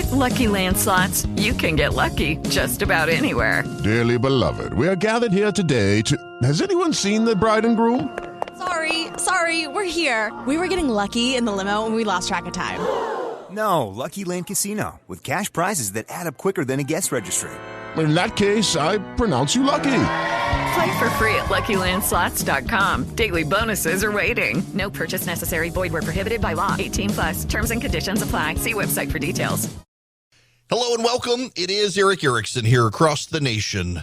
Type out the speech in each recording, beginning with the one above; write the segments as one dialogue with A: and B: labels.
A: With Lucky Land Slots, you can get lucky just about anywhere.
B: Dearly beloved, we are gathered here today to... Has anyone seen the bride and groom?
C: Sorry, we're here. We were getting lucky in the limo and we lost track of time.
D: No, Lucky Land Casino, with cash prizes that add up quicker than a guest registry.
B: In that case, I pronounce you lucky.
A: Play for free at LuckyLandSlots.com. Daily bonuses are waiting. No purchase necessary. Void where prohibited by law. 18+. Terms and conditions apply. See website for details.
E: Hello and welcome. It is Eric Erickson here across the nation.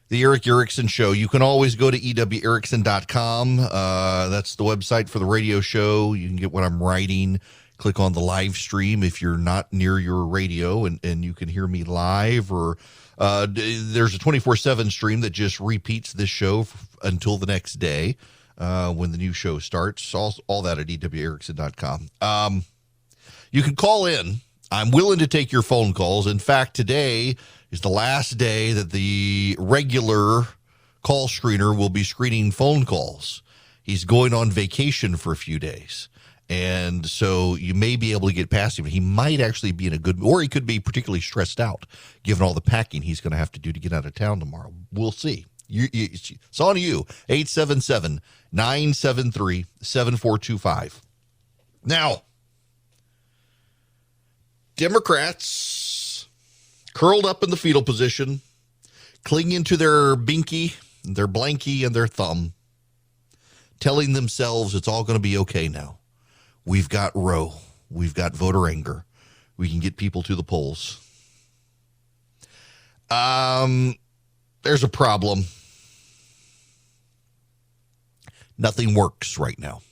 E: The Eric Erickson Show. You can always go to ewerickson.com. That's the website for the radio show. You can get what I'm writing. Click on the live stream if you're not near your radio and you can hear me live, or there's a 24/7 stream that just repeats this show until the next day when the new show starts. All that at ewerickson.com. You can call in. I'm willing to take your phone calls. In fact, today is the last day that the regular call screener will be screening phone calls. He's going on vacation for a few days. And so you may be able to get past him. He might actually be in a good, or he could be particularly stressed out given all the packing he's going to have to do to get out of town tomorrow. We'll see. It's on you. 877-973-7425. Now, Democrats curled up in the fetal position, clinging to their binky, their blankie, and their thumb, telling themselves it's all going to be okay now. We've got Roe. We've got voter anger. We can get people to the polls. There's a problem. Nothing works right now.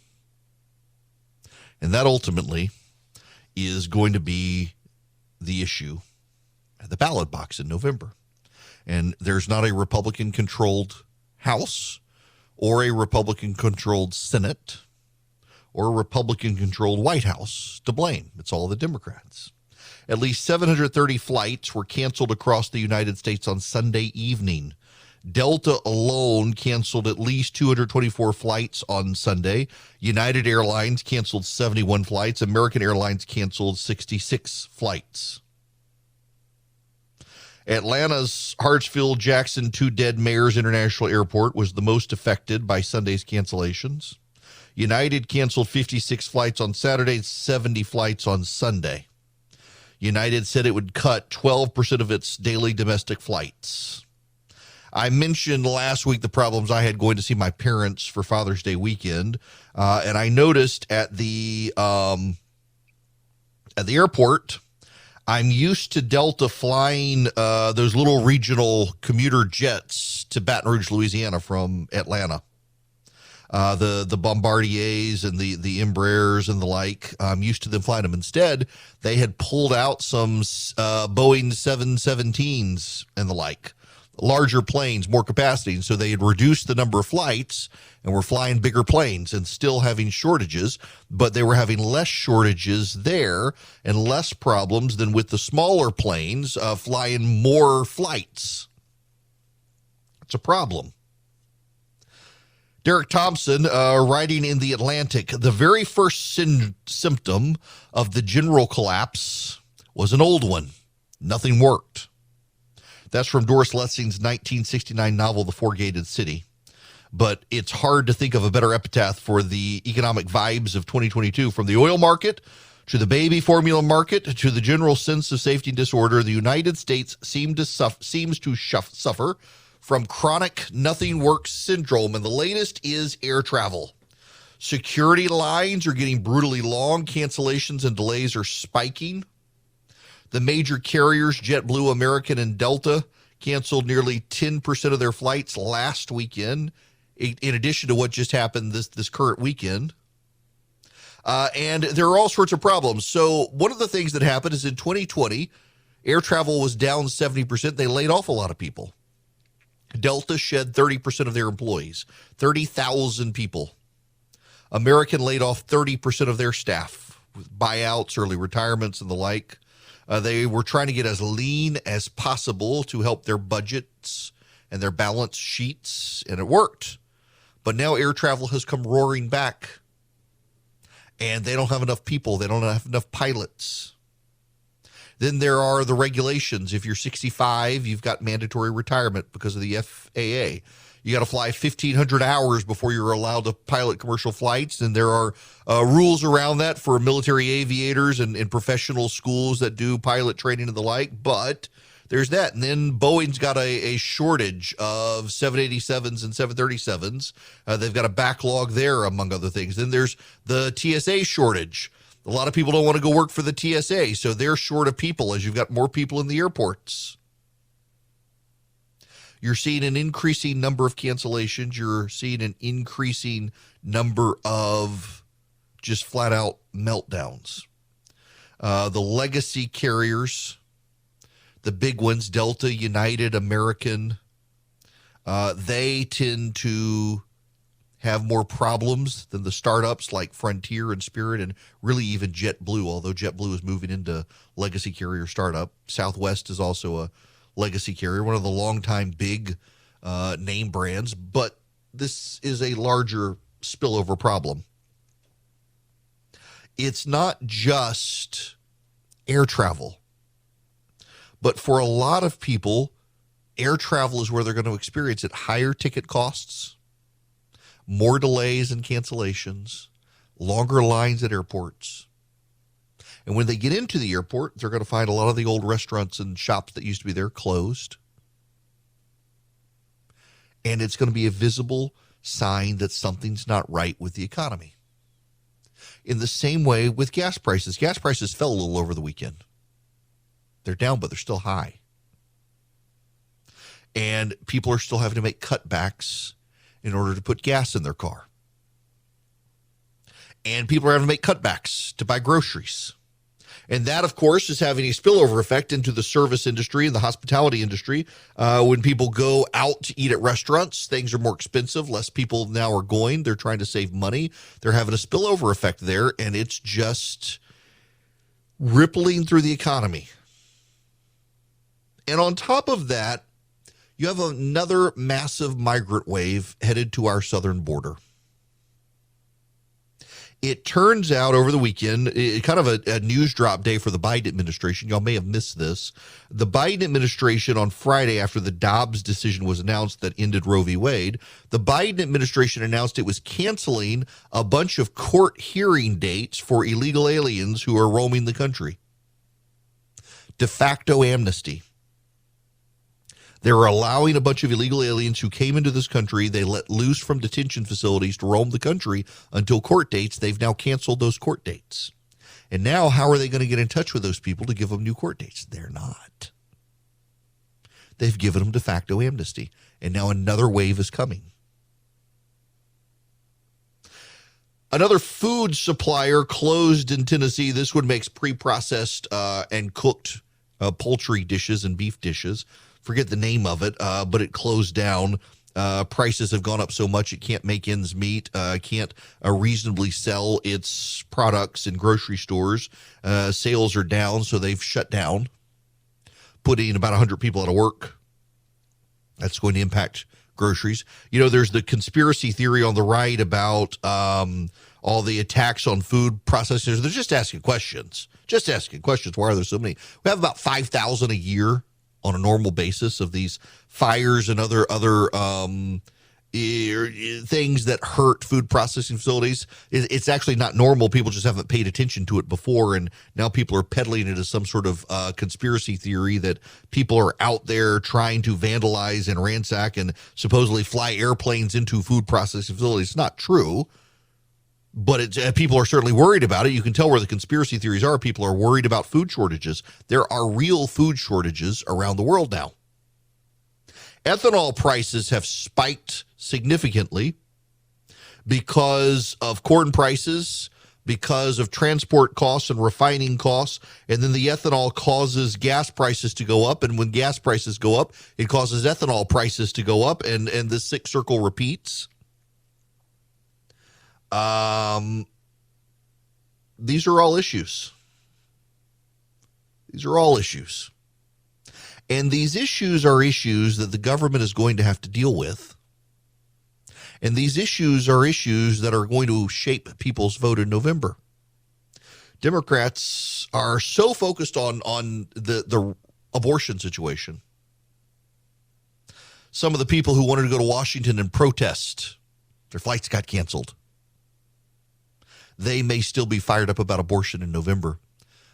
E: And that ultimately is going to be the issue at the ballot box in November. And there's not a Republican-controlled House or a Republican-controlled Senate or a Republican-controlled White House to blame. It's all the Democrats. At least 730 flights were canceled across the United States on Sunday evening. Delta alone canceled at least 224 flights on Sunday. United Airlines canceled 71 flights. American Airlines canceled 66 flights. Atlanta's Hartsfield-Jackson Two Dead Mayors International Airport was the most affected by Sunday's cancellations. United canceled 56 flights on Saturday, 70 flights on Sunday. United said it would cut 12% of its daily domestic flights. I mentioned last week the problems I had going to see my parents for Father's Day weekend, and I noticed at the airport, I'm used to Delta flying those little regional commuter jets to Baton Rouge, Louisiana from Atlanta. The Bombardiers and the Embraers and the like. I'm used to them flying them. Instead, they had pulled out some Boeing 717s and the like, larger planes, more capacity. And so they had reduced the number of flights and were flying bigger planes and still having shortages, but they were having less shortages there and less problems than with the smaller planes flying more flights. It's a problem. Derek Thompson, writing in The Atlantic, the very first symptom of the general collapse was an old one. Nothing worked. That's from Doris Lessing's 1969 novel, The Four-Gated City. But it's hard to think of a better epitaph for the economic vibes of 2022. From the oil market to the baby formula market to the general sense of safety and disorder, the United States seems to suffer from chronic nothing works syndrome, and the latest is air travel. Security lines are getting brutally long. Cancellations and delays are spiking. The major carriers, JetBlue, American, and Delta, canceled nearly 10% of their flights last weekend, in addition to what just happened this current weekend. And there are all sorts of problems. So one of the things that happened is in 2020, air travel was down 70%. They laid off a lot of people. Delta shed 30% of their employees, 30,000 people. American laid off 30% of their staff with buyouts, early retirements, and the like. They were trying to get as lean as possible to help their budgets and their balance sheets, and it worked. But now air travel has come roaring back, and they don't have enough people. They don't have enough pilots. Then there are the regulations. If you're 65, you've got mandatory retirement because of the FAA. You got to fly 1,500 hours before you're allowed to pilot commercial flights. And there are rules around that for military aviators and professional schools that do pilot training and the like. But there's that. And then Boeing's got a shortage of 787s and 737s. They've got a backlog there, among other things. Then there's the TSA shortage. A lot of people don't want to go work for the TSA, so they're short of people as you've got more people in the airports. You're seeing an increasing number of cancellations. You're seeing an increasing number of just flat out meltdowns. The legacy carriers, the big ones, Delta, United, American, they tend to have more problems than the startups like Frontier and Spirit and really even JetBlue, although JetBlue is moving into legacy carrier startup. Southwest is also a legacy carrier, one of the longtime big name brands, but this is a larger spillover problem. It's not just air travel, but for a lot of people, air travel is where they're going to experience it. Higher ticket costs, more delays and cancellations, longer lines at airports. And when they get into the airport, they're going to find a lot of the old restaurants and shops that used to be there closed. And it's going to be a visible sign that something's not right with the economy. In the same way with gas prices. Gas prices fell a little over the weekend. They're down, but they're still high. And people are still having to make cutbacks in order to put gas in their car. And people are having to make cutbacks to buy groceries. And that, of course, is having a spillover effect into the service industry and the hospitality industry. When people go out to eat at restaurants, things are more expensive. Less people now are going. They're trying to save money. They're having a spillover effect there, and it's just rippling through the economy. And on top of that, you have another massive migrant wave headed to our southern border. It turns out over the weekend, kind of a news drop day for the Biden administration. Y'all may have missed this. The Biden administration on Friday, after the Dobbs decision was announced that ended Roe v. Wade, the Biden administration announced it was canceling a bunch of court hearing dates for illegal aliens who are roaming the country. De facto amnesty. They're allowing a bunch of illegal aliens who came into this country, they let loose from detention facilities to roam the country until court dates. They've now canceled those court dates. And now how are they going to get in touch with those people to give them new court dates? They're not. They've given them de facto amnesty. And now another wave is coming. Another food supplier closed in Tennessee. This one makes pre-processed and cooked poultry dishes and beef dishes. Forget the name of it, but it closed down. Prices have gone up so much it can't make ends meet, can't reasonably sell its products in grocery stores. Sales are down, so they've shut down, putting about 100 people out of work. That's going to impact groceries. You know, there's the conspiracy theory on the right about all the attacks on food processors. They're just asking questions. Just asking questions. Why are there so many? We have about 5,000 a year on a normal basis of these fires and other things that hurt food processing facilities. It's actually not normal. People just haven't paid attention to it before, and now people are peddling it as some sort of conspiracy theory that people are out there trying to vandalize and ransack and supposedly fly airplanes into food processing facilities. It's not true. But people are certainly worried about it. You can tell where the conspiracy theories are. People are worried about food shortages. There are real food shortages around the world now. Ethanol prices have spiked significantly because of corn prices, because of transport costs and refining costs. And then the ethanol causes gas prices to go up. And when gas prices go up, it causes ethanol prices to go up. And the sick circle repeats. These are all issues. These are all issues. And these issues are issues that the government is going to have to deal with. And these issues are issues that are going to shape people's vote in November. Democrats are so focused on the abortion situation. Some of the people who wanted to go to Washington and protest, their flights got canceled. They may still be fired up about abortion in November,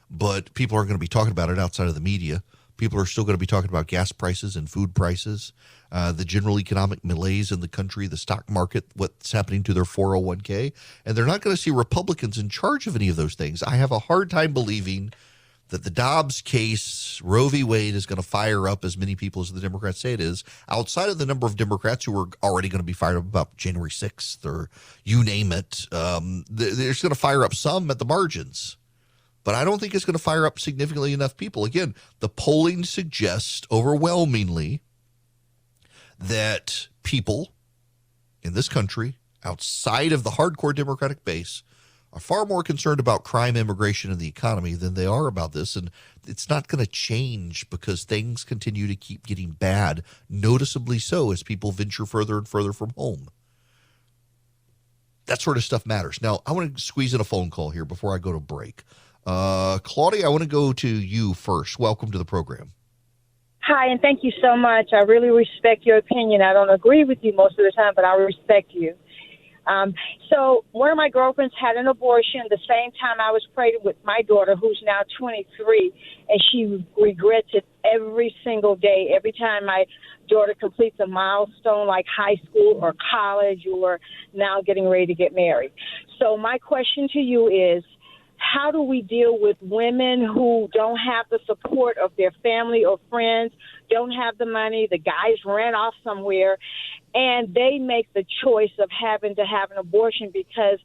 E: but people aren't going to be talking about it outside of the media. People are still going to be talking about gas prices and food prices, the general economic malaise in the country, the stock market, what's happening to their 401k. And they're not going to see Republicans in charge of any of those things. I have a hard time believing that the Dobbs case, Roe v. Wade, is going to fire up as many people as the Democrats say it is, outside of the number of Democrats who are already going to be fired up about January 6th or you name it. There's going to fire up some at the margins. But I don't think it's going to fire up significantly enough people. Again, the polling suggests overwhelmingly that people in this country, outside of the hardcore Democratic base, are far more concerned about crime, immigration, and the economy than they are about this. And it's not going to change because things continue to keep getting bad, noticeably so as people venture further and further from home. That sort of stuff matters. Now, I want to squeeze in a phone call here before I go to break. Claudia, I want to go to you first. Welcome to the program.
F: Hi, and thank you so much. I really respect your opinion. I don't agree with you most of the time, but I respect you. So one of my girlfriends had an abortion the same time I was pregnant with my daughter, who's now 23, and she regrets it every single day. Every time my daughter completes a milestone like high school or college or now getting ready to get married. So my question to you is, how do we deal with women who don't have the support of their family or friends, don't have the money, the guys ran off somewhere, and they make the choice of having to have an abortion because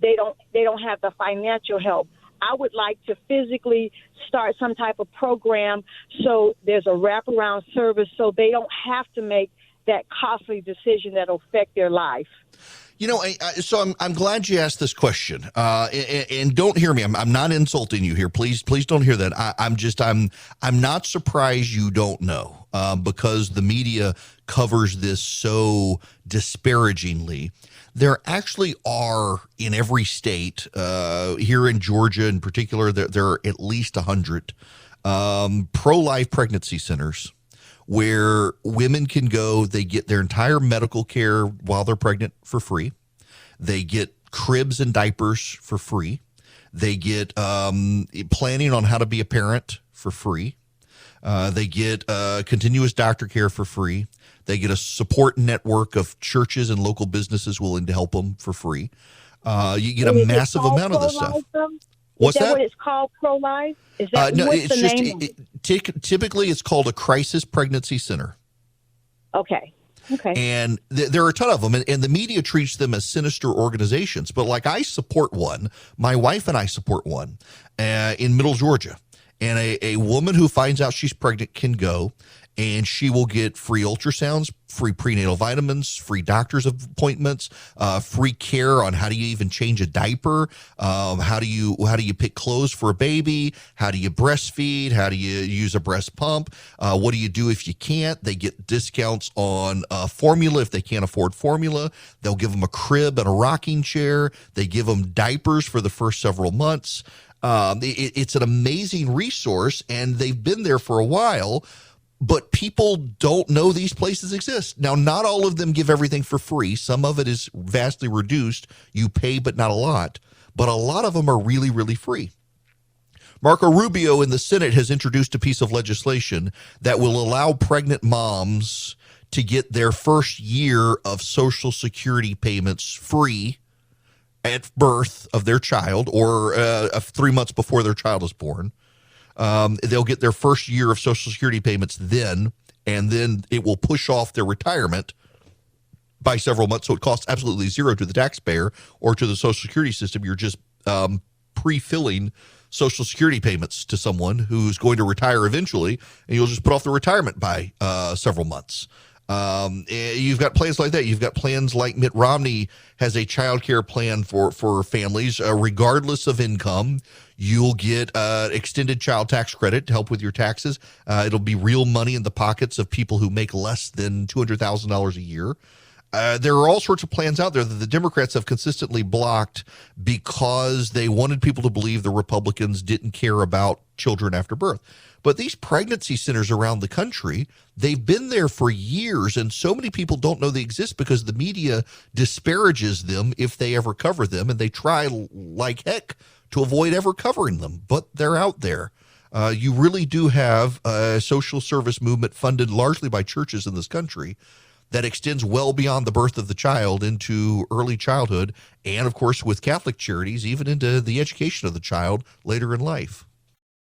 F: they don't have the financial help? I would like to physically start some type of program so there's a wraparound service so they don't have to make that costly decision that will affect their life.
E: You know, so I'm glad you asked this question. And don't hear me. I'm not insulting you here. Please don't hear that. I'm not surprised you don't know because the media covers this so disparagingly. There actually are in every state, here in Georgia in particular, there are at least 100 pro-life pregnancy centers where women can go. They get their entire medical care while they're pregnant for free. They get cribs and diapers for free. They get planning on how to be a parent for free. They get continuous doctor care for free. They get a support network of churches and local businesses willing to help them for free. You get a massive amount of this stuff.
F: What's that? What it's called, pro-life? Is that
E: no?
F: What's
E: It's
F: the
E: just
F: name?
E: typically it's called a crisis pregnancy center.
F: Okay.
E: And there are a ton of them, and the media treats them as sinister organizations. But like I support one, my wife and I support one in Middle Georgia, and a woman who finds out she's pregnant can go. And she will get free ultrasounds, free prenatal vitamins, free doctor's appointments, free care on how do you even change a diaper, how do you pick clothes for a baby, how do you breastfeed, how do you use a breast pump, what do you do if you can't? They get discounts on formula if they can't afford formula. They'll give them a crib and a rocking chair. They give them diapers for the first several months. It's an amazing resource, and they've been there for a while. But people don't know these places exist. Now, not all of them give everything for free. Some of it is vastly reduced. You pay, but not a lot. But a lot of them are really, really free. Marco Rubio in the Senate has introduced a piece of legislation that will allow pregnant moms to get their first year of Social Security payments free at birth of their child or 3 months before their child is born. They'll get their first year of Social Security payments then, and then it will push off their retirement by several months. So it costs absolutely zero to the taxpayer or to the Social Security system. You're just pre-filling Social Security payments to someone who's going to retire eventually, and you'll just put off the retirement by several months. You've got plans like that. You've got plans like Mitt Romney has a child care plan for families, regardless of income. You'll get extended child tax credit to help with your taxes. It'll be real money in the pockets of people who make less than $200,000 a year. There are all sorts of plans out there that the Democrats have consistently blocked because they wanted people to believe the Republicans didn't care about children after birth. But these pregnancy centers around the country, they've been there for years, and so many people don't know they exist because the media disparages them if they ever cover them, and they try like heck to avoid ever covering them, but they're out there. You really do have a social service movement funded largely by churches in this country that extends well beyond the birth of the child into early childhood, and of course with Catholic charities, even into the education of the child later in life.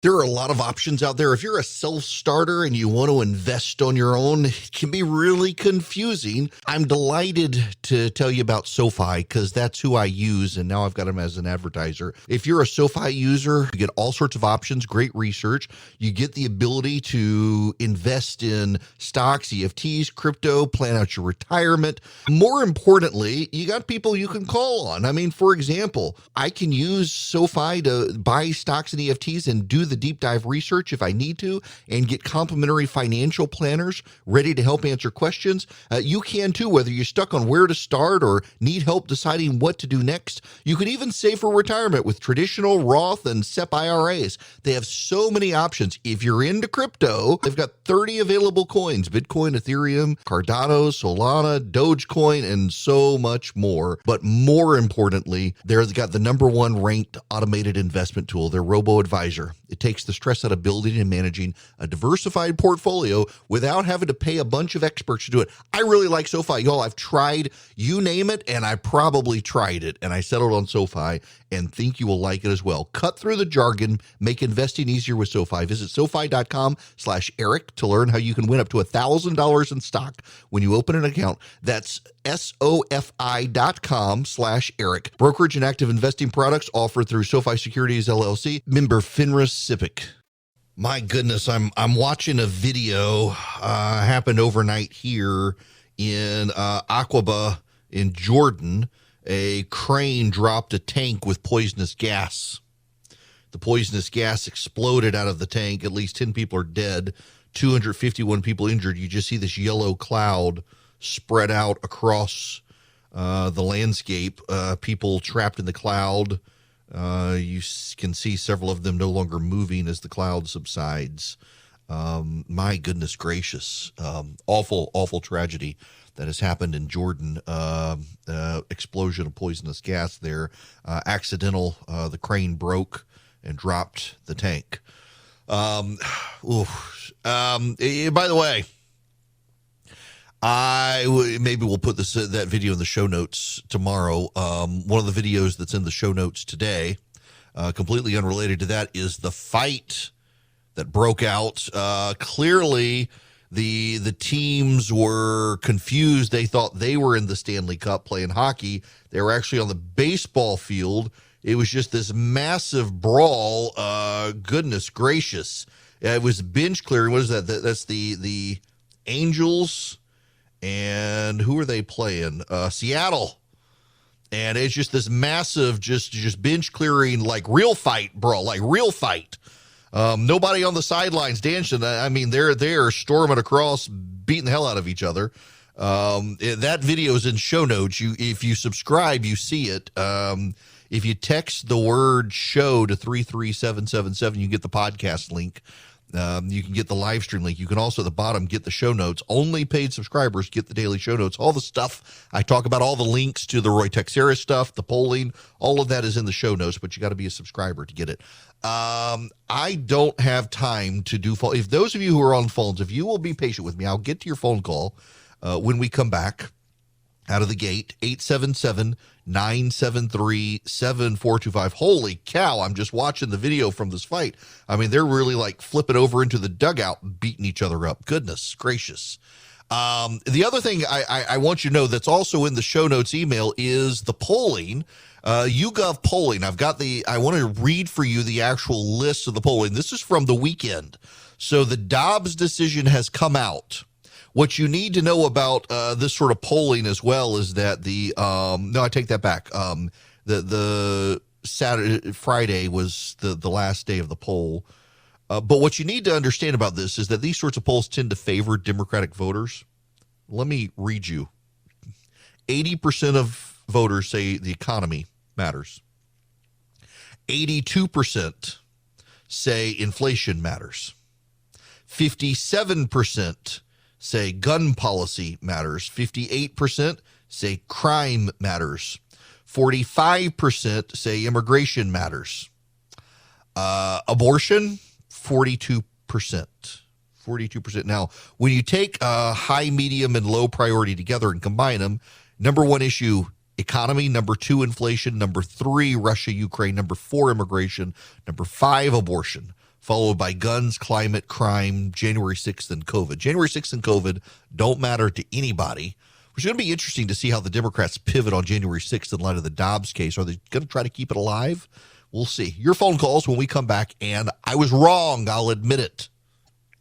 E: There are a lot of options out there. If you're a self-starter and you want to invest on your own, it can be really confusing. I'm delighted to tell you about SoFi because that's who I use, and now I've got them as an advertiser. If you're a SoFi user, you get all sorts of options, great research. You get the ability to invest in stocks, EFTs, crypto, plan out your retirement. More importantly, you got people you can call on. I mean, for example, I can use SoFi to buy stocks and EFTs and do the deep dive research if I need to and get complimentary financial planners ready to help answer questions. You can too, whether you're stuck on where to start or need help deciding what to do next. You can even save for retirement with traditional Roth and SEP IRAs. They have so many options. If you're into crypto, they've got 30 available coins: Bitcoin, Ethereum, Cardano, Solana, Dogecoin, and so much more. But more importantly, they've got the #1 ranked automated investment tool, their robo-advisor. It takes the stress out of building and managing a diversified portfolio without having to pay a bunch of experts to do it. I really like SoFi. Y'all, I've tried, you name it, and I probably tried it, and I settled on SoFi and think you will like it as well. Cut through the jargon, make investing easier with SoFi. Visit SoFi.com/Eric to learn how you can win up to $1,000 in stock when you open an account. That's SoFi.com/Eric. Brokerage and active investing products offered through SoFi Securities LLC, member FINRA SIPC. My goodness, I'm watching a video happened overnight here in Aqaba in Jordan. A crane dropped a tank with poisonous gas. The poisonous gas exploded out of the tank. At least 10 people are dead, 251 people injured. You just see this yellow cloud spread out across the landscape. People trapped in the cloud. You can see several of them no longer moving as the cloud subsides. My goodness gracious. Awful, awful tragedy that has happened in Jordan. Explosion of poisonous gas there. Accidental. The crane broke and dropped the tank. By the way, maybe we'll put that video in the show notes tomorrow. One of the videos that's in the show notes today, completely unrelated to that, is the fight that broke out. Clearly, the teams were confused. They thought they were in the Stanley Cup playing hockey. They were actually on the baseball field. It was just this massive brawl. Goodness gracious. It was bench clearing. What is that? That's the Angels. And who are they playing? Seattle. And it's just this massive, just bench clearing, like real fight, bro, like real fight. Nobody on the sidelines dancing. I mean, they're storming across, beating the hell out of each other. That video is in show notes. If you subscribe, you see it. If you text the word show to 33777, you get the podcast link. You can get the live stream link. You can also at the bottom get the show notes. Only paid subscribers get the daily show notes. All the stuff I talk about, all the links to the Roy Texera stuff, the polling, all of that is in the show notes, but you got to be a subscriber to get it. I don't have time to do phone. If those of you who are on phones, if you will be patient with me, I'll get to your phone call when we come back out of the gate. 877-973-7425. Holy cow, I'm just watching the video from this fight. I mean, they're really like flipping over into the dugout, beating each other up. Goodness gracious. The other thing I want you to know that's also in the show notes email is the polling. YouGov polling. I want to read for you the actual list of the polling. This is from the weekend. So the Dobbs decision has come out. What you need to know about this sort of polling as well is that I take that back. The Friday was the last day of the poll. But what you need to understand about this is that these sorts of polls tend to favor Democratic voters. Let me read you. 80% of voters say the economy matters. 82% say inflation matters. 57% say gun policy matters. 58% say crime matters. 45% say immigration matters. Abortion, 42%. 42%. Now, when you take high, medium, and low priority together and combine them, number one issue, economy. Number two, inflation. Number three, Russia, Ukraine. Number four, immigration. Number five, abortion, followed by guns, climate, crime, January 6th, and COVID. January 6th and COVID don't matter to anybody. It's going to be interesting to see how the Democrats pivot on January 6th in light of the Dobbs case. Are they going to try to keep it alive? We'll see. Your phone calls when we come back, and I was wrong. I'll admit it.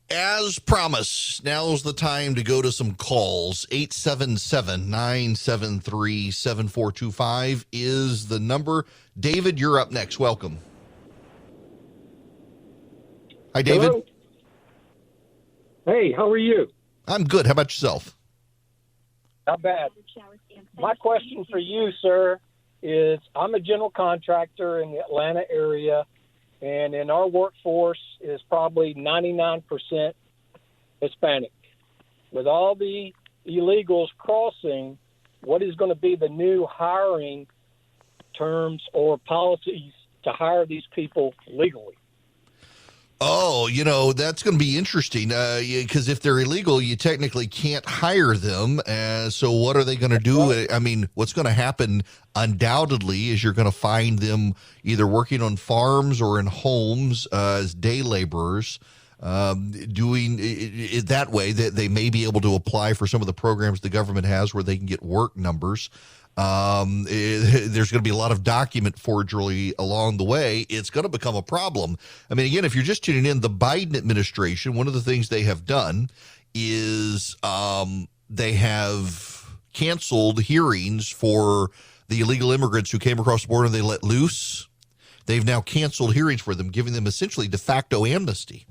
E: As promised, now's the time to go to some calls. 877-973-7425 is the number. David, you're up next. Welcome. Hi, David.
G: Hello. Hey, how are you?
E: I'm good. How about yourself?
G: Not bad. My question for you, sir, is I'm a general contractor in the Atlanta area, and in our workforce is probably 99% Hispanic. With all the illegals crossing, what is going to be the new hiring terms or policies to hire these people legally?
E: Oh, that's going to be interesting because if they're illegal, you technically can't hire them. So what are they going to do? I mean, what's going to happen undoubtedly is you're going to find them either working on farms or in homes as day laborers, doing it that way. That they may be able to apply for some of the programs the government has where they can get work numbers. There's going to be a lot of document forgery along the way. It's going to become a problem. I mean, again, if you're just tuning in, the Biden administration, one of the things they have done is they have canceled hearings for the illegal immigrants who came across the border and they let loose. They've now canceled hearings for them, giving them essentially de facto amnesty.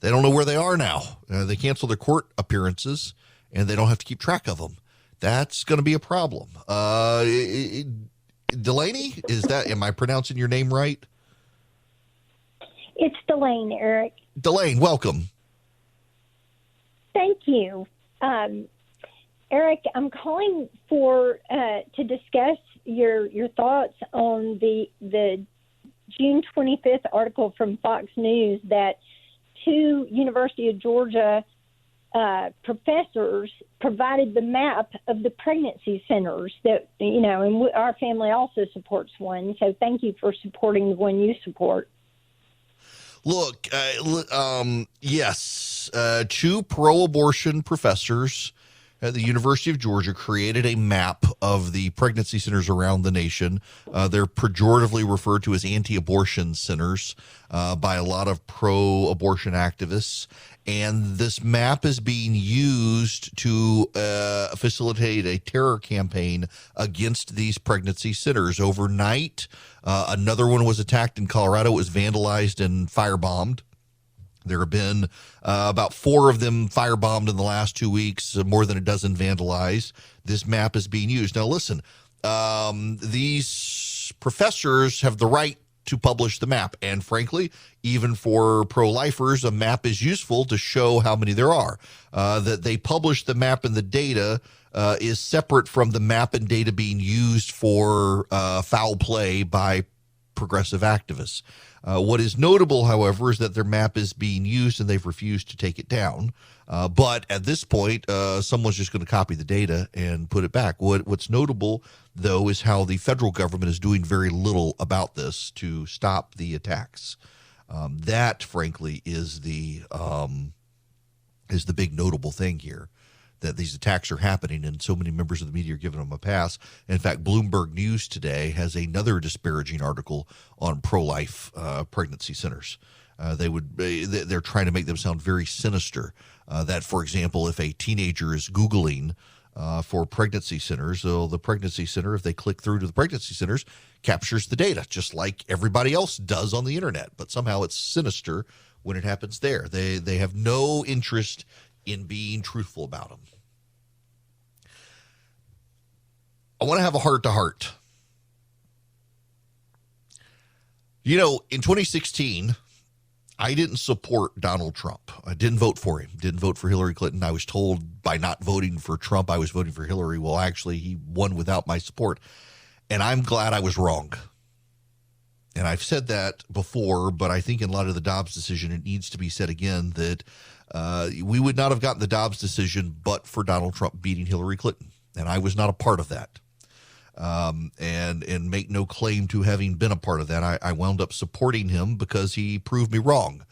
E: They don't know where they are now. They cancel their court appearances and they don't have to keep track of them. That's going to be a problem. Delaney, am I pronouncing your name right?
H: It's Delane, Eric.
E: Delane, welcome.
H: Thank you. Eric, I'm calling to discuss your thoughts on the June 25th article from Fox News that two University of Georgia professors provided the map of the pregnancy centers that, and our family also supports one. So thank you for supporting the one you support.
E: Look, yes, two pro-abortion professors at the University of Georgia created a map of the pregnancy centers around the nation. They're pejoratively referred to as anti-abortion centers by a lot of pro-abortion activists. And this map is being used to facilitate a terror campaign against these pregnancy centers. Overnight, another one was attacked in Colorado. It was vandalized and firebombed. There have been about 4 of them firebombed in the last 2 weeks, more than a dozen vandalized. This map is being used. Now, listen, these professors have the right to publish the map. And frankly, even for pro-lifers, a map is useful to show how many there are. That they publish the map and the data is separate from the map and data being used for foul play by progressive activists. What is notable, however, is that their map is being used and they've refused to take it down. But at this point, someone's just going to copy the data and put it back. What's notable, though, is how the federal government is doing very little about this to stop the attacks. That, frankly, is the big notable thing here, that these attacks are happening and so many members of the media are giving them a pass. In fact, Bloomberg News today has another disparaging article on pro-life pregnancy centers. They're trying to make them sound very sinister. That, for example, if a teenager is Googling for pregnancy centers, so the pregnancy center, if they click through to the pregnancy centers, captures the data, just like everybody else does on the internet. But somehow it's sinister when it happens there. They have no interest in being truthful about them. I want to have a heart-to-heart. You know, in 2016, I didn't support Donald Trump. I didn't vote for him. Didn't vote for Hillary Clinton. I was told by not voting for Trump, I was voting for Hillary. Well, actually, he won without my support. And I'm glad I was wrong. And I've said that before, but I think in light of the Dobbs decision, it needs to be said again that we would not have gotten the Dobbs decision but for Donald Trump beating Hillary Clinton. And I was not a part of that. And make no claim to having been a part of that. I wound up supporting him because he proved me wrong.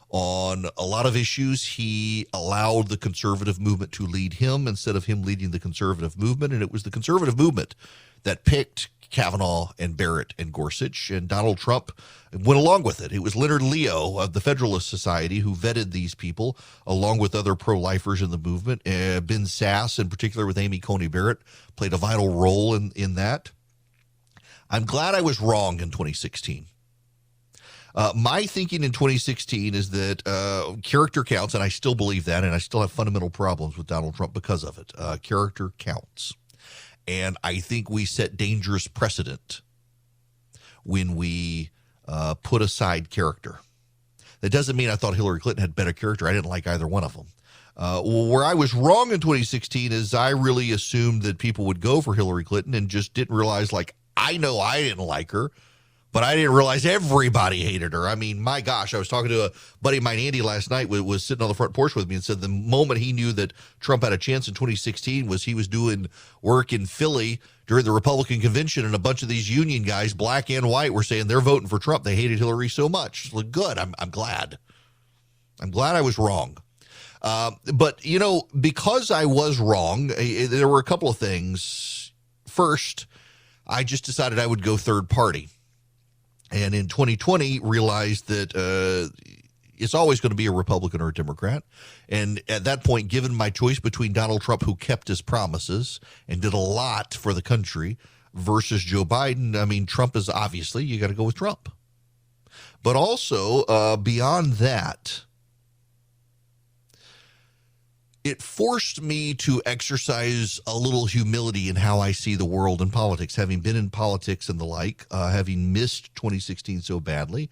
E: On a lot of issues, he allowed the conservative movement to lead him instead of him leading the conservative movement. And it was the conservative movement that picked Kavanaugh and Barrett and Gorsuch, and Donald Trump went along with it. It was Leonard Leo of the Federalist Society who vetted these people, along with other pro-lifers in the movement. Ben Sass, in particular with Amy Coney Barrett, played a vital role in that. I'm glad I was wrong in 2016. My thinking in 2016 is that character counts, and I still believe that, and I still have fundamental problems with Donald Trump because of it. Character counts. And I think we set dangerous precedent when we put aside character. That doesn't mean I thought Hillary Clinton had better character. I didn't like either one of them. Where I was wrong in 2016 is I really assumed that people would go for Hillary Clinton and just didn't realize, like, I know I didn't like her, but I didn't realize everybody hated her. I mean, my gosh, I was talking to a buddy of mine, Andy, last night, was sitting on the front porch with me and said the moment he knew that Trump had a chance in 2016 was he was doing work in Philly during the Republican convention, and a bunch of these union guys, black and white, were saying they're voting for Trump. They hated Hillary so much. Look, good. I'm glad. I'm glad I was wrong. But, you know, because I was wrong, there were a couple of things. First, I just decided I would go third party. And in 2020, realized that it's always going to be a Republican or a Democrat. And at that point, given my choice between Donald Trump, who kept his promises and did a lot for the country, versus Joe Biden, I mean, Trump is obviously, you got to go with Trump. But also, beyond that, it forced me to exercise a little humility in how I see the world and politics. Having been in politics and the like, having missed 2016 so badly,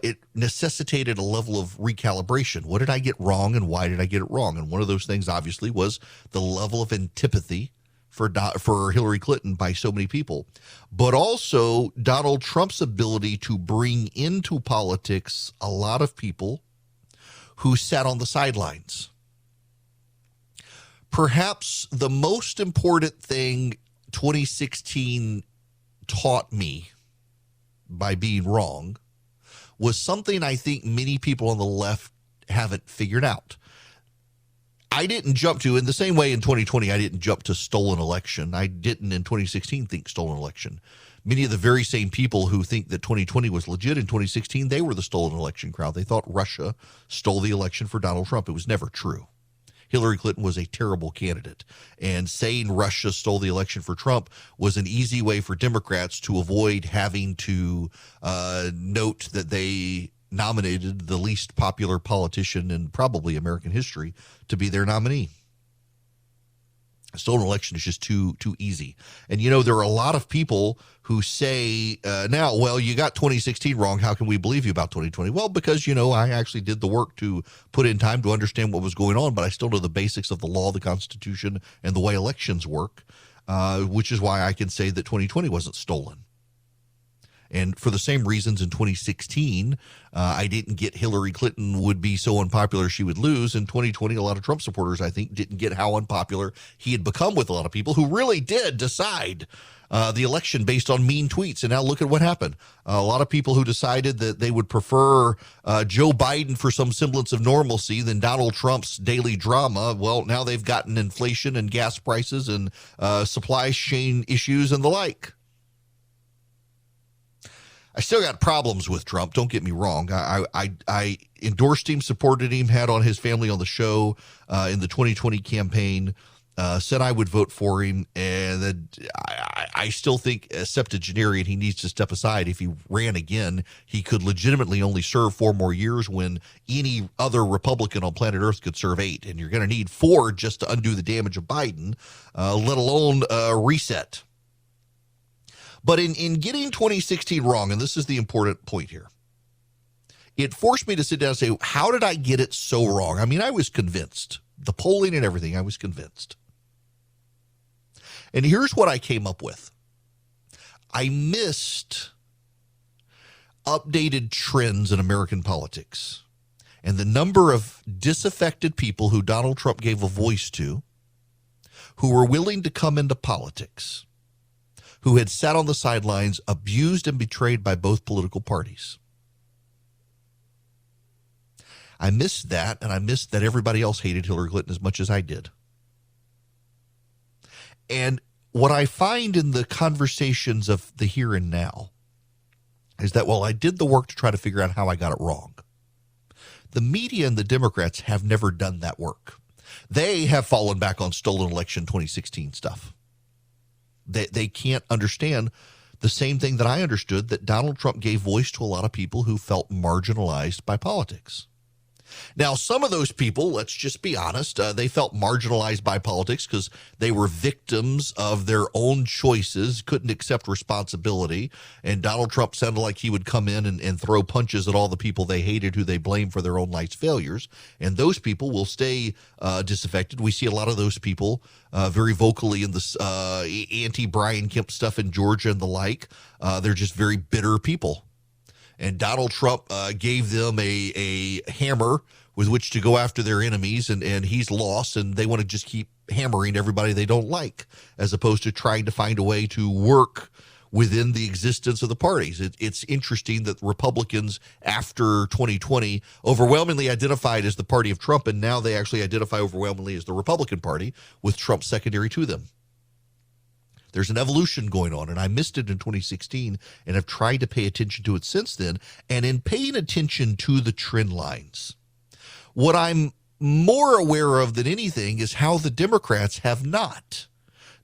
E: it necessitated a level of recalibration. What did I get wrong and why did I get it wrong? And one of those things, obviously, was the level of antipathy for Hillary Clinton by so many people, but also Donald Trump's ability to bring into politics a lot of people who sat on the sidelines. Perhaps the most important thing 2016 taught me by being wrong was something I think many people on the left haven't figured out. I didn't jump to, in the same way in 2020, I didn't jump to stolen election. I didn't in 2016 think stolen election. Many of the very same people who think that 2020 was legit in 2016, they were the stolen election crowd. They thought Russia stole the election for Donald Trump. It was never true. Hillary Clinton was a terrible candidate, and saying Russia stole the election for Trump was an easy way for Democrats to avoid having to note that they nominated the least popular politician in probably American history to be their nominee. A stolen election is just too easy. And, you know, there are a lot of people who say now, well, you got 2016 wrong. How can we believe you about 2020? Well, because, you know, I actually did the work to put in time to understand what was going on, but I still know the basics of the law, the Constitution, and the way elections work, which is why I can say that 2020 wasn't stolen. And for the same reasons in 2016, I didn't get Hillary Clinton would be so unpopular she would lose. In 2020, a lot of Trump supporters, I think, didn't get how unpopular he had become with a lot of people who really did decide the election based on mean tweets. And now look at what happened. A lot of people who decided that they would prefer Joe Biden for some semblance of normalcy than Donald Trump's daily drama. Well, now they've gotten inflation and gas prices and supply chain issues and the like. I still got problems with Trump. Don't get me wrong. I endorsed him, supported him, had on his family on the show in the 2020 campaign, said I would vote for him. And then I still think a septuagenarian, he needs to step aside. If he ran again, he could legitimately only serve 4 more years when any other Republican on planet Earth could serve 8. And you're going to need 4 just to undo the damage of Biden, let alone reset. But in getting 2016 wrong, and this is the important point here, it forced me to sit down and say, how did I get it so wrong? I mean, I was convinced. The polling and everything, I was convinced. And here's what I came up with. I missed updated trends in American politics and the number of disaffected people who Donald Trump gave a voice to, who were willing to come into politics, who had sat on the sidelines, abused and betrayed by both political parties. I missed that, and I missed that everybody else hated Hillary Clinton as much as I did. And what I find in the conversations of the here and now is that while I did the work to try to figure out how I got it wrong, the media and the Democrats have never done that work. They have fallen back on stolen election 2016 stuff. They can't understand the same thing that I understood, that Donald Trump gave voice to a lot of people who felt marginalized by politics. Now, some of those people, let's just be honest, they felt marginalized by politics because they were victims of their own choices, couldn't accept responsibility, and Donald Trump sounded like he would come in and throw punches at all the people they hated who they blamed for their own life's failures, and those people will stay disaffected. We see a lot of those people very vocally in this anti-Brian Kemp stuff in Georgia and the like. They're just very bitter people. And Donald Trump gave them a hammer with which to go after their enemies, and he's lost, and they want to just keep hammering everybody they don't like, as opposed to trying to find a way to work within the existence of the parties. It's interesting that Republicans, after 2020, overwhelmingly identified as the party of Trump, and now they actually identify overwhelmingly as the Republican Party, with Trump secondary to them. There's an evolution going on, and I missed it in 2016 and have tried to pay attention to it since then. And in paying attention to the trend lines, what I'm more aware of than anything is how the Democrats have not.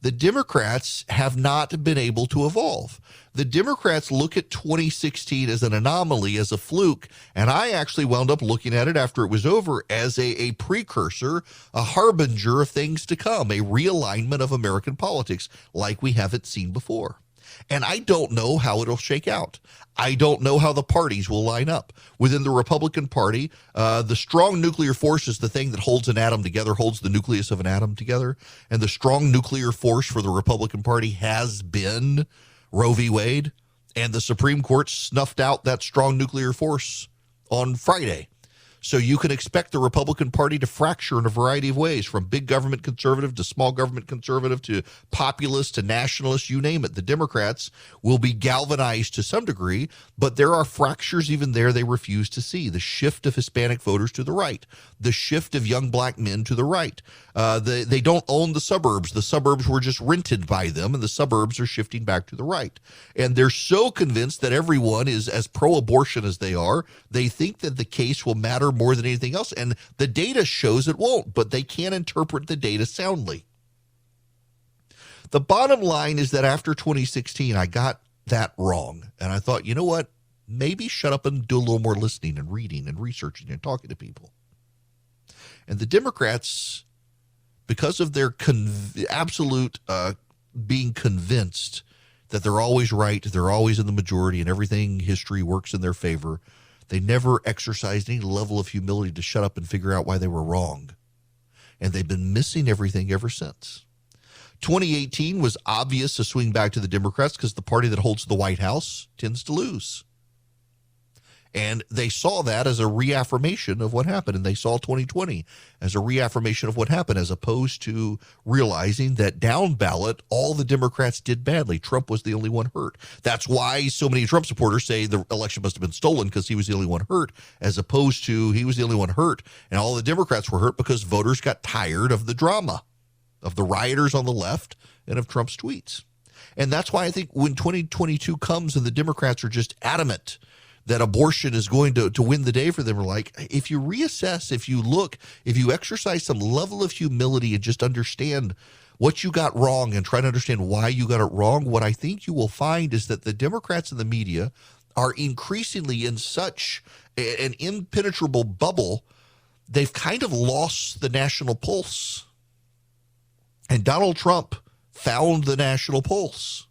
E: The Democrats have not been able to evolve. The Democrats look at 2016 as an anomaly, as a fluke, and I actually wound up looking at it after it was over as a precursor, a harbinger of things to come, a realignment of American politics like we haven't seen before. And I don't know how it'll shake out. I don't know how the parties will line up. Within the Republican Party, the strong nuclear force is the thing that holds an atom together, holds the nucleus of an atom together. And the strong nuclear force for the Republican Party has been Roe v. Wade. And the Supreme Court snuffed out that strong nuclear force on Friday. So you can expect the Republican Party to fracture in a variety of ways, from big government conservative to small government conservative to populist to nationalist, you name it. The Democrats will be galvanized to some degree, but there are fractures even there they refuse to see. The shift of Hispanic voters to the right, the shift of young black men to the right. They don't own the suburbs. The suburbs were just rented by them, and the suburbs are shifting back to the right. And they're so convinced that everyone is as pro-abortion as they are. They think that the case will matter more than anything else, and the data shows it won't, but they can't interpret the data soundly. The bottom line is that after 2016, I got that wrong, and I thought, you know what, maybe shut up and do a little more listening and reading and researching and talking to people. And the Democrats, because of their absolute being convinced that they're always right, they're always in the majority, and everything history works in their favor, they never exercised any level of humility to shut up and figure out why they were wrong. And they've been missing everything ever since. 2018 was obvious a swing back to the Democrats because the party that holds the White House tends to lose. And they saw that as a reaffirmation of what happened. And they saw 2020 as a reaffirmation of what happened, as opposed to realizing that down ballot, all the Democrats did badly. Trump was the only one hurt. That's why so many Trump supporters say the election must have been stolen, because he was the only one hurt, as opposed to he was the only one hurt. And all the Democrats were hurt because voters got tired of the drama, of the rioters on the left and of Trump's tweets. And that's why I think when 2022 comes and the Democrats are just adamant that abortion is going to win the day for them, are like, if you reassess, if you look, if you exercise some level of humility and just understand what you got wrong and try to understand why you got it wrong, what I think you will find is that the Democrats and the media are increasingly in such an impenetrable bubble, they've kind of lost the national pulse. And Donald Trump found the national pulse.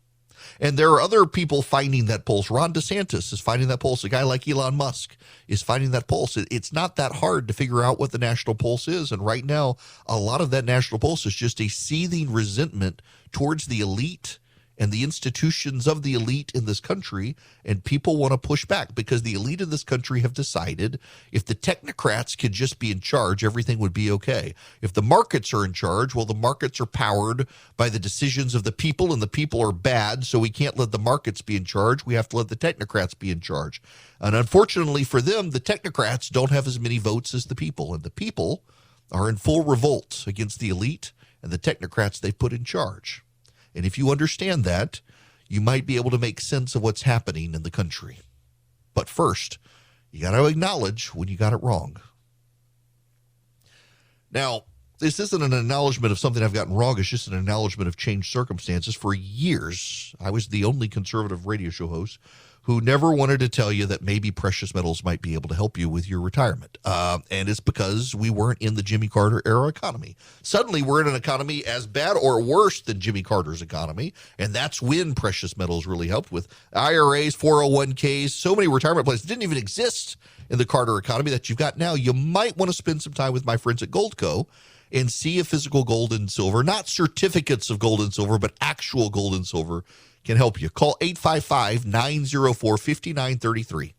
E: And there are other people finding that pulse. Ron DeSantis is finding that pulse. A guy like Elon Musk is finding that pulse. It's not that hard to figure out what the national pulse is. And right now, a lot of that national pulse is just a seething resentment towards the elite and the institutions of the elite in this country, and people want to push back because the elite of this country have decided if the technocrats could just be in charge, everything would be okay. If the markets are in charge, well, the markets are powered by the decisions of the people, and the people are bad, so we can't let the markets be in charge. We have to let the technocrats be in charge. And unfortunately for them, the technocrats don't have as many votes as the people, and the people are in full revolt against the elite and the technocrats they've put in charge. And if you understand that, you might be able to make sense of what's happening in the country. But first, you got to acknowledge when you got it wrong. Now, this isn't an acknowledgement of something I've gotten wrong. It's just an acknowledgement of changed circumstances. For years, I was the only conservative radio show host who never wanted to tell you that maybe precious metals might be able to help you with your retirement. And it's because we weren't in the Jimmy Carter era economy. Suddenly, we're in an economy as bad or worse than Jimmy Carter's economy, and that's when precious metals really helped with IRAs, 401ks, so many retirement plans didn't even exist in the Carter economy that you've got now. You might want to spend some time with my friends at Goldco and see if physical gold and silver, not certificates of gold and silver, but actual gold and silver, can help you. Call 855-904-5933.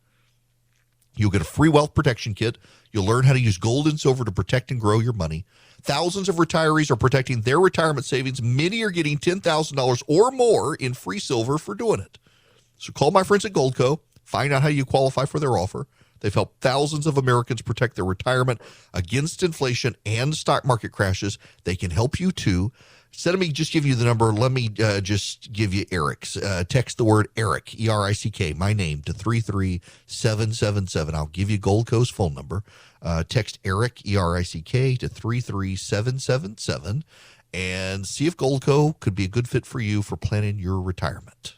E: You'll get a free wealth protection kit. You'll learn how to use gold and silver to protect and grow your money. Thousands of retirees are protecting their retirement savings. Many are getting $10,000 or more in free silver for doing it. So call my friends at Goldco. Find out how you qualify for their offer. They've helped thousands of Americans protect their retirement against inflation and stock market crashes. They can help you too. Instead of me just giving you the number, let me just give you Eric's. Text the word Eric, E-R-I-C-K, my name, to 33777. I'll give you Goldco's phone number. Text Eric, E-R-I-C-K, to 33777 and see if Goldco could be a good fit for you for planning your retirement.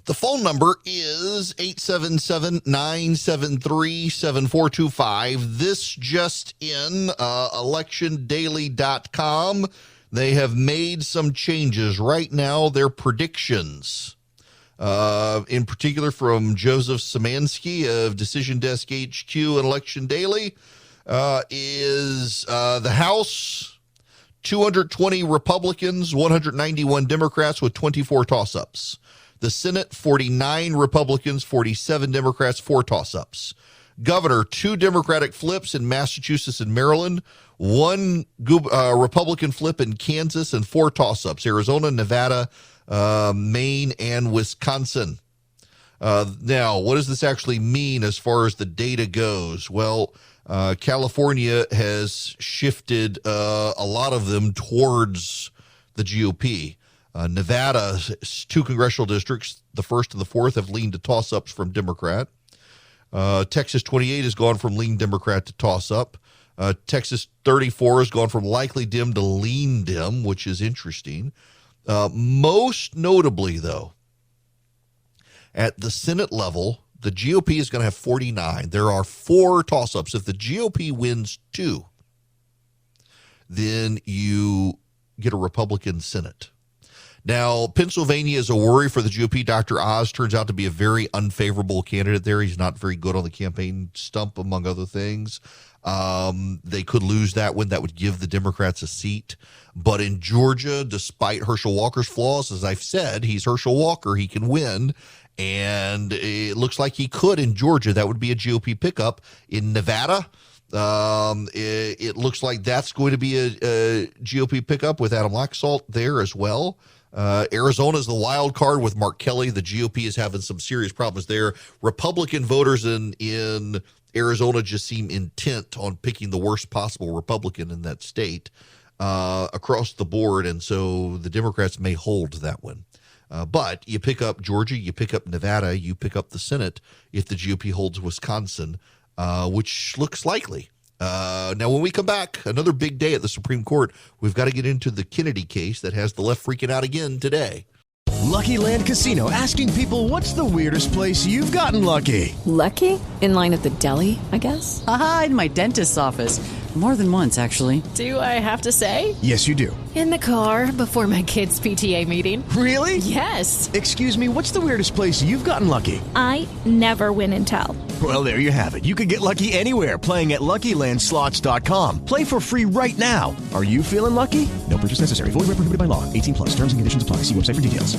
E: The phone number is 877-973-7425. This just in, electiondaily.com. They have made some changes right now. Their predictions, in particular from Joseph Szymanski of Decision Desk HQ and Election Daily, is the House, 220 Republicans, 191 Democrats with 24 toss-ups. The Senate, 49 Republicans, 47 Democrats, 4 toss-ups. Governor, 2 Democratic flips in Massachusetts and Maryland, 1 Republican flip in Kansas, and 4 toss-ups, Arizona, Nevada, Maine, and Wisconsin. Now, what does this actually mean as far as the data goes? Well, California has shifted a lot of them towards the GOP. Nevada, 2 congressional districts, the 1st and the 4th, have leaned to toss-ups from Democrat. Texas 28 has gone from lean Democrat to toss-up. Texas 34 has gone from likely dim to lean dim, which is interesting. Most notably, though, at the Senate level, the GOP is going to have 49. There are 4 toss-ups. If the GOP wins 2, then you get a Republican Senate. Now, Pennsylvania is a worry for the GOP. Dr. Oz turns out to be a very unfavorable candidate there. He's not very good on the campaign stump, among other things. They could lose that one. That would give the Democrats a seat. But in Georgia, despite Herschel Walker's flaws, as I've said, he's Herschel Walker. He can win. And it looks like he could in Georgia. That would be a GOP pickup. In Nevada, it looks like that's going to be a GOP pickup with Adam Laxalt there as well. Arizona is the wild card with Mark Kelly. The GOP is having some serious problems there. Republican voters in Arizona just seem intent on picking the worst possible Republican in that state across the board, and so the Democrats may hold that one. But you pick up Georgia, you pick up Nevada, you pick up the Senate if the GOP holds Wisconsin, which looks likely. Now, when we come back, another big day at the Supreme Court. We've got to get into the Kennedy case that has the left freaking out again today.
I: Lucky Land Casino, asking people, what's the weirdest place you've gotten lucky?
J: Lucky? In line at the deli, I guess?
K: Aha, in my dentist's office. More than once, actually.
J: Do I have to say?
I: Yes, you do.
J: In the car before my kids' PTA meeting.
I: Really?
J: Yes.
I: Excuse me, what's the weirdest place you've gotten lucky?
L: I never win and tell.
I: Well, there you have it. You can get lucky anywhere, playing at LuckyLandSlots.com. Play for free right now. Are you feeling lucky? No purchase necessary. Void where prohibited by law. 18+. Terms and conditions apply. See website for details.